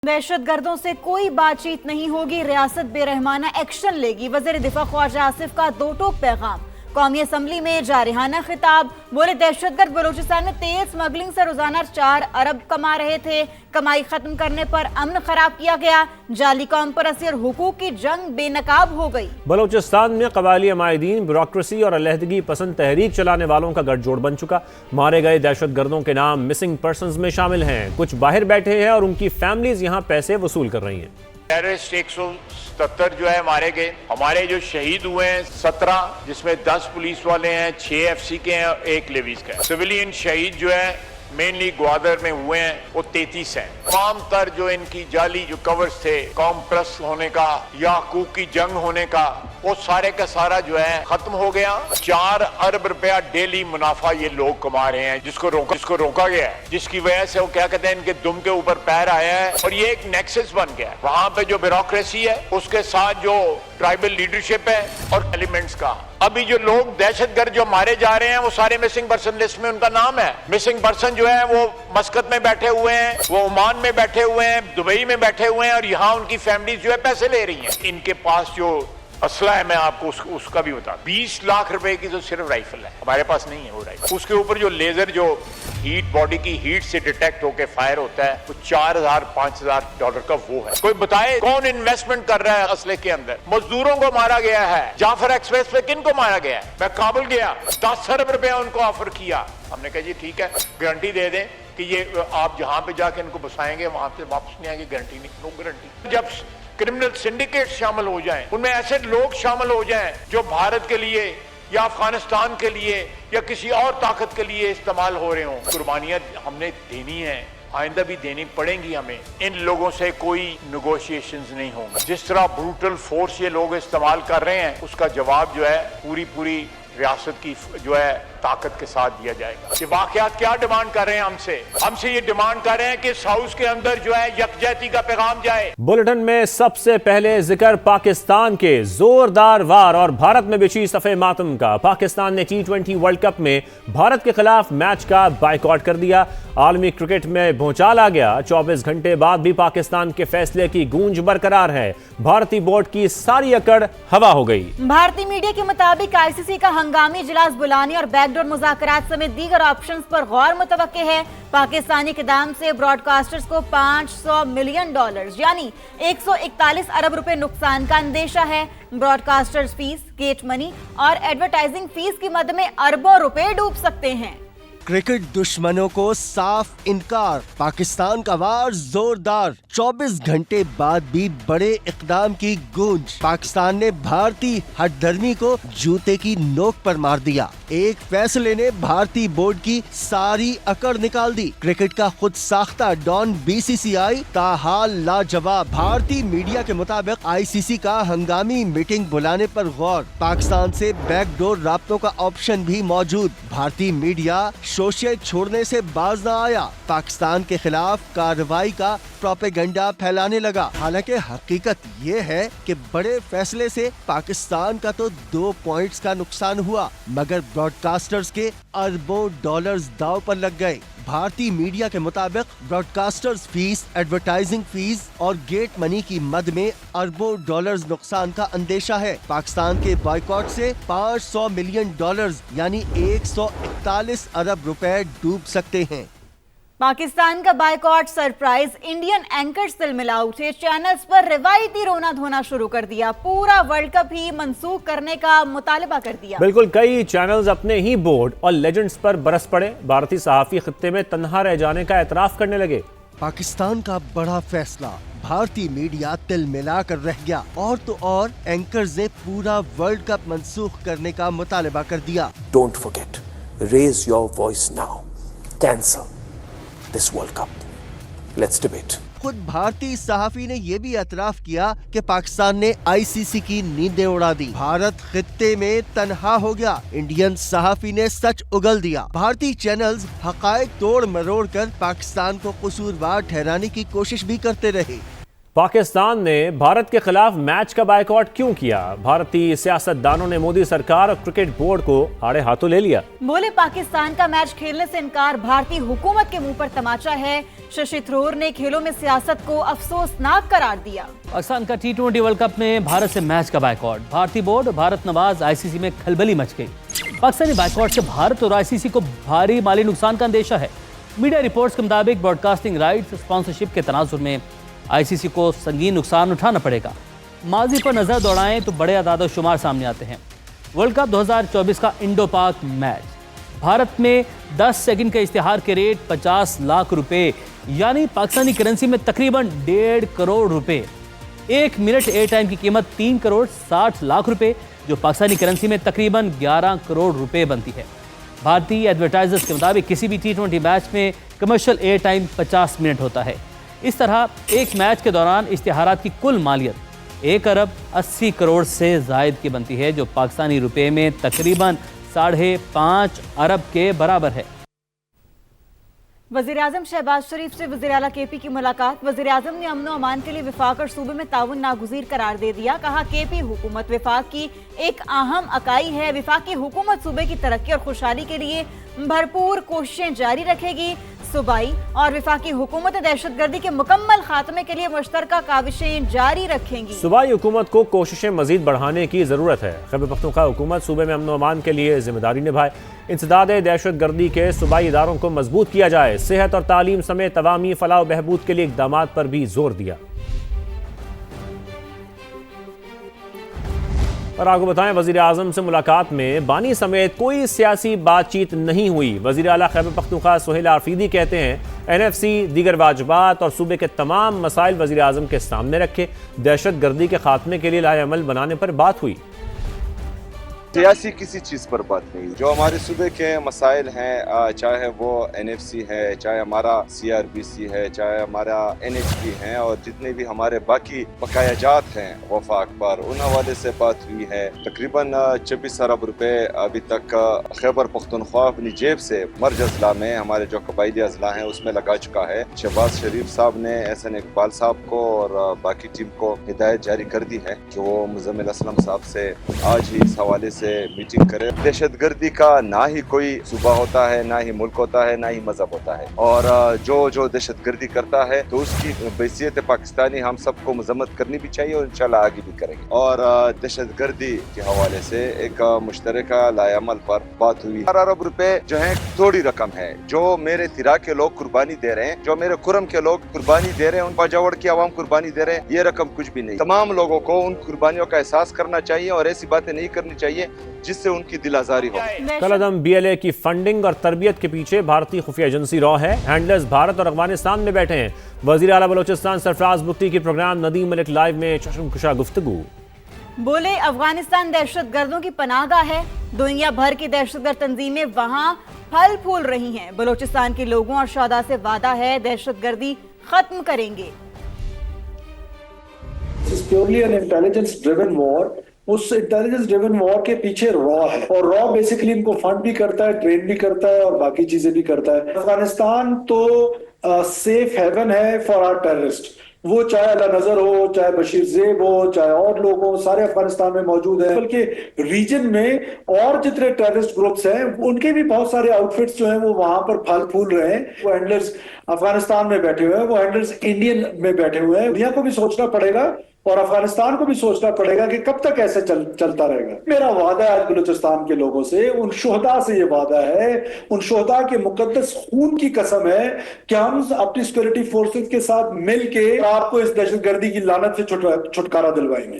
दहशत गर्दों से कोई बातचीत नहीं होगी, रियासत बेरहमाना एक्शन लेगी। वज़ीर दिफा ख्वाजा आसिफ का दो टोक पैगाम। कौमी असम्बली में जारिहाना खिताब। बोले दहशतगर्द बलूचिस्तान में तेल स्मगलिंग से रोजाना 4 अरब कमा रहे थे। कमाई खत्म करने पर अमन खराब किया गया। जाली कौम पर असर हुकूक की जंग बेनकाब हो गई। बलूचिस्तान में कबायली अमायदीन, ब्यूरोक्रेसी और अलहदगी पसंद तहरीक चलाने वालों का गठजोड़ बन चुका। मारे गए दहशत गर्दों के नाम मिसिंग पर्सन्स में शामिल हैं। कुछ बाहर बैठे हैं और उनकी फैमिलीज यहाँ पैसे वसूल कर रही हैं। टेररिस्ट 177 जो है मारे गए। हमारे जो शहीद हुए हैं 17, जिसमें 10 पुलिस वाले हैं, 6 FC के हैं और 1 लेवीज का है। सिविलियन शहीद जो है मेनली ग्वादर में हुए हैं वो 33 हैं। तमाम तर जो इनकी जाली जो कवर्स थे, कौम प्लस होने का या हकूक की जंग होने का, वो सारे का सारा जो है खत्म हो गया। 4 अरब रुपया डेली मुनाफा ये लोग कमा रहे हैं, जिसको रोका गया है, जिसकी वजह से वो क्या कहते हैं इनके दुम के ऊपर पैर आया है और ये एक नेक्सस बन गया है। वहां पे जो ब्यूरोक्रेसी है उसके साथ जो ट्राइबल लीडरशिप है और एलिमेंट्स का। अभी जो लोग दहशतगर्द जो मारे जा रहे हैं वो सारे मिसिंग पर्सन लिस्ट में उनका नाम है। मिसिंग पर्सन जो है वो मस्कत में बैठे हुए हैं, वो ओमान में बैठे हुए हैं, दुबई में बैठे हुए हैं और यहाँ उनकी फैमिली जो है पैसे ले रही हैं। इनके पास जो असला है मैं आपको उसका भी बता, 20 लाख रुपए की तो सिर्फ राइफल है, हमारे पास नहीं है वो राइफल। उसके ऊपर जो लेजर जो हीट बॉडी की हीट से डिटेक्ट होके फायर होता है वो $4000-5000 का वो है। कोई बताए कौन इन्वेस्टमेंट कर रहा है असले के अंदर? मजदूरों को मारा गया है। जाफर एक्सप्रेस पे किन को मारा गया है? मैं काबुल गया, 10 अरब रुपया उनको ऑफर किया। हमने कहा जी ठीक है, गारंटी दे दें कि ये आप जहां पे जाके इनको बसाएंगे वहां से वापस नहीं आएंगे, गारंटी नहीं, नो गारंटी। जब क्रिमिनल सिंडिकेट शामिल हो जाएं, उनमें ऐसे लोग शामिल हो जाएं जो भारत के लिए या अफगानिस्तान के लिए या किसी और ताकत के लिए इस्तेमाल हो रहे हों, कुर्बानियां हमने देनी है, आइंदा भी देनी पड़ेंगी हमें। इन लोगों से कोई नेगोशिएशंस नहीं होंगे। जिस तरह ब्रूटल फोर्स ये लोग इस्तेमाल कर रहे हैं उसका जवाब जो है पूरी रियासत की जो है ताकत के साथ दिया जाएगा। ये वाकयात क्या डिमांड कर रहे हैं हमसे ये डिमांड कर रहे हैं कि इस हाउस के अंदर जो है यकजहती का पैगाम जाए। बुलेटिन में सबसे पहले जिक्र पाकिस्तान के जोरदार वार और भारत में बिछी सफ़े मातम का। पाकिस्तान ने T20 वर्ल्ड कप में भारत के खिलाफ मैच का बाइकआउट कर दिया। आलमी क्रिकेट में भूचाल आ गया। 24 घंटे बाद भी पाकिस्तान के फैसले की गूंज बरकरार है। भारतीय बोर्ड की सारी अकड़ हवा हो गई। भारतीय मीडिया के मुताबिक ICC का हंगामी इजलास बुलाने और बैकडोर मुज़ाकरात समेत दीगर ऑप्शंस पर गौर मुतवक्के है। पाकिस्तानी इक़दाम से ब्रॉडकास्टर्स को $500 मिलियन यानी 141 अरब रुपए नुकसान का अंदेशा है। ब्रॉडकास्टर्स फीस, गेट मनी और एडवर्टाइजिंग फीस की मद में अरबों रुपए डूब सकते हैं। क्रिकेट दुश्मनों को साफ इनकार। पाकिस्तान का वार जोरदार। 24 घंटे बाद भी बड़े इकदाम की गूंज। पाकिस्तान ने भारतीय हठधर्मी को जूते की नोक पर मार दिया। एक फैसले ने भारतीय बोर्ड की सारी अकड़ निकाल दी। क्रिकेट का खुद साख्ता डॉन BCCI ताहाल लाजवाब। भारतीय मीडिया के मुताबिक ICC का हंगामी मीटिंग बुलाने पर गौर। पाकिस्तान से बैकडोर राब्तों का ऑप्शन भी मौजूद। भारतीय मीडिया शोषे छोड़ने से बाज न आया। पाकिस्तान के खिलाफ कार्रवाई का प्रोपेगेंडा फैलाने लगा। हालांकि हकीकत ये है कि बड़े फैसले से पाकिस्तान का तो 2 पॉइंट्स का नुकसान हुआ, मगर ब्रॉडकास्टर्स के अरबों डॉलर्स दांव पर लग गए। भारतीय मीडिया के मुताबिक ब्रॉडकास्टर्स फीस, एडवर्टाइजिंग फीस और गेट मनी की मद में अरबों डॉलर्स नुकसान का अंदेशा है। पाकिस्तान के बॉयकॉट से $500 मिलियन यानी 141 अरब रुपए डूब सकते हैं। पाकिस्तान का बाइकआउट सरप्राइज। इंडियन एंकर्स तिलमिला उठे। चैनल्स पर रिवायती रोना धोना शुरू कर दिया। पूरा वर्ल्ड कप ही मंसूख करने का मुतालबा कर दिया। बिल्कुल, कई चैनल्स अपने ही बोर्ड और लेजेंड्स पर बरस पड़े। भारतीय सहाफी खित्ते में तन्हा रह जाने का एतराफ करने लगे। पाकिस्तान का बड़ा फैसला। भारतीय मीडिया तिल मिला कर रह गया। और तो और एंकर्स ने पूरा वर्ल्ड कप मंसूख करने का मुतालबा कर दिया। Don't forget, raise your voice now. Cancel this World Cup. Let's debate. खुद भारतीय सहाफी ने ये भी एतराफ किया कि पाकिस्तान ने ICC की नींदें उड़ा दी। भारत खित्ते में तन्हा हो गया। इंडियन सहाफी ने सच उगल दिया। भारतीय चैनल्स हकायक तोड़ मरोड़ कर पाकिस्तान को कसूरवार ठहराने की कोशिश भी करते रहे। پاکستان نے بھارت کے خلاف میچ کا بائیکاٹ کیوں کیا؟ بھارتی سیاستدانوں نے مودی سرکار اور کرکٹ بورڈ کو آڑے ہاتھوں لے لیا۔ بولے پاکستان کا میچ کھیلنے سے انکار بھارتی حکومت کے منہ پر تماچا ہے۔ ششی تھرور نے کھیلوں میں سیاست کو افسوسناک قرار دیا۔ پاکستان کا T20 ورلڈ کپ میں بھارت سے میچ کا بائیکاٹ، بھارتی بورڈ بھارت نواز ICC میں کھلبلی مچ گئی۔ پاکستانی بائیکاٹ سے بھارت اور ICC کو بھاری مالی نقصان کا اندیشہ ہے۔ میڈیا رپورٹس کے مطابق براڈ کاسٹنگ رائٹس اسپانسرشپ کے تناظر میں ICC کو سنگین نقصان اٹھانا پڑے گا۔ ماضی پر نظر دوڑائیں تو بڑے اعداد و شمار سامنے آتے ہیں۔ ورلڈ کپ 2024 کا انڈو پاک میچ، بھارت میں 10 سیکنڈ کے اشتہار کے ریٹ 50 لاکھ روپے، یعنی پاکستانی کرنسی میں تقریباً 1.5 کروڑ روپے۔ 1 منٹ ایئر ٹائم کی قیمت 3 کروڑ 60 لاکھ روپے، جو پاکستانی کرنسی میں تقریباً 11 کروڑ روپے بنتی ہے۔ بھارتی ایڈورٹائزرز کے مطابق کسی بھی T20 میچ میں کمرشل ایئر ٹائم 50 منٹ ہوتا ہے۔ اس طرح ایک میچ کے دوران اشتہارات کی کل مالیت 1 ارب 80 کروڑ سے زائد کی بنتی ہے، جو پاکستانی روپے میں تقریباً 5.5 ارب کے برابر ہے۔ وزیراعظم شہباز شریف سے وزیر اعلیٰ KP کی ملاقات۔ وزیراعظم نے امن و امان کے لیے وفاق اور صوبے میں تعاون ناگزیر قرار دے دیا۔ کہا KP حکومت وفاق کی ایک اہم اکائی ہے۔ وفاقی حکومت صوبے کی ترقی اور خوشحالی کے لیے بھرپور کوششیں جاری رکھے گی۔ صوبائی اور وفاقی حکومت دہشت گردی کے مکمل خاتمے کے لیے مشترکہ کاوشیں جاری رکھیں گی۔ صوبائی حکومت کو کوششیں مزید بڑھانے کی ضرورت ہے۔ خیبر پختونخوا حکومت صوبے میں امن و امان کے لیے ذمہ داری نبھائے۔ انسداد دہشت گردی کے صوبائی اداروں کو مضبوط کیا جائے۔ صحت اور تعلیم سمیت عوامی فلاح و بہبود کے لیے اقدامات پر بھی زور دیا۔ اور آپ کو بتائیں، وزیر اعظم سے ملاقات میں بانی سمیت کوئی سیاسی بات چیت نہیں ہوئی۔ وزیر اعلیٰ خیبر پختونخوا سہیل آفریدی کہتے ہیں NFC دیگر واجبات اور صوبے کے تمام مسائل وزیر اعظم کے سامنے رکھے۔ دہشت گردی کے خاتمے کے لیے لائحہ عمل بنانے پر بات ہوئی۔ سیاسی کسی چیز پر بات نہیں، جو ہمارے صوبے کے مسائل ہیں، چاہے وہ NFC ہے، چاہے ہمارا CRBC ہے، چاہے ہمارا NHP ہے، اور جتنے بھی ہمارے باقی بقایا جات ہیں وفاق پر، ان حوالے سے بات ہوئی ہے۔ تقریباً 24 ارب روپے ابھی تک خیبر پختونخوا اپنی جیب سے مرج اضلاع میں، ہمارے جو قبائلی اضلاع ہیں اس میں لگا چکا ہے۔ شہباز شریف صاحب نے احسن اقبال صاحب کو اور باقی ٹیم کو ہدایت جاری کر دی ہے کہ وہ مزمل اسلم صاحب سے آج ہی اس حوالے سے میٹنگ کرے۔ دہشت گردی کا نہ ہی کوئی صوبہ ہوتا ہے، نہ ہی ملک ہوتا ہے، نہ ہی مذہب ہوتا ہے، اور جو دہشت گردی کرتا ہے تو اس کی بحیثیت پاکستانی ہم سب کو مذمت کرنی بھی چاہیے، اور انشاءاللہ آگے بھی کریں گے۔ اور دہشت گردی کے حوالے سے ایک مشترکہ لائحہ عمل پر بات ہوئی۔ 4 ارب روپے جو ہیں تھوڑی رقم ہے، جو میرے تیرا کے لوگ قربانی دے رہے ہیں، جو میرے کرم کے لوگ قربانی دے رہے ہیں، ان پاجاوڑ کی عوام قربانی دے رہے ہیں، یہ رقم کچھ بھی نہیں۔ تمام لوگوں کو ان قربانیوں کا احساس کرنا چاہیے، اور ایسی باتیں نہیں کرنی چاہیے جس سے ان کی دل آزاری ہو۔ کل عدم BLA کی فنڈنگ اور تربیت کے پیچھے بھارتی خفیہ ایجنسی را ہے۔ ہینڈلرز بھارت اور افغانستان میں بیٹھے ہیں۔ وزیر اعلیٰ بلوچستان سرفراز بگٹی کی پروگرام ندیم ملک لائیو میں چشم کشا گفتگو۔ بولے افغانستان دہشت گردوں کی پناہ گاہ ہے۔ دنیا بھر کی دہشت گرد تنظیمیں وہاں پھل پھول رہی ہیں۔ بلوچستان کے لوگوں اور شہداء سے وعدہ ہے دہشت گردی ختم کریں گے۔ اس انٹیلیجنس ڈریون وار کے پیچھے را ہے، اور را بیسیکلی ان کو فنڈ بھی کرتا ہے، ٹرین بھی کرتا ہے، اور باقی چیزیں بھی کرتا ہے۔ افغانستان تو سیف ہیون ہے فار آر ٹیررسٹ، وہ چاہے اللہ نظر ہو، چاہے بشیر زیب ہو، چاہے اور لوگ ہوں، سارے افغانستان میں موجود ہیں۔ بلکہ ریجن میں اور جتنے ٹیررسٹ گروپس ہیں ان کے بھی بہت سارے آؤٹ فٹس جو ہیں وہ وہاں پر پھل پھول رہے ہیں۔ وہ ہینڈلرز افغانستان میں بیٹھے ہوئے ہیں، وہ ہینڈلرز انڈین میں بیٹھے ہوئے ہیں۔ دنیا کو بھی سوچنا پڑے گا اور افغانستان کو بھی سوچنا پڑے گا کہ کب تک ایسے چلتا رہے گا۔ میرا وعدہ ہے آج بلوچستان کے لوگوں سے، ان شہداء سے یہ وعدہ ہے، ان شہداء کے مقدس خون کی قسم ہے کہ ہم اپنی سیکورٹی فورسز کے ساتھ مل کے آپ کو اس دہشت گردی کی لعنت سے چھٹکارا دلوائیں گے۔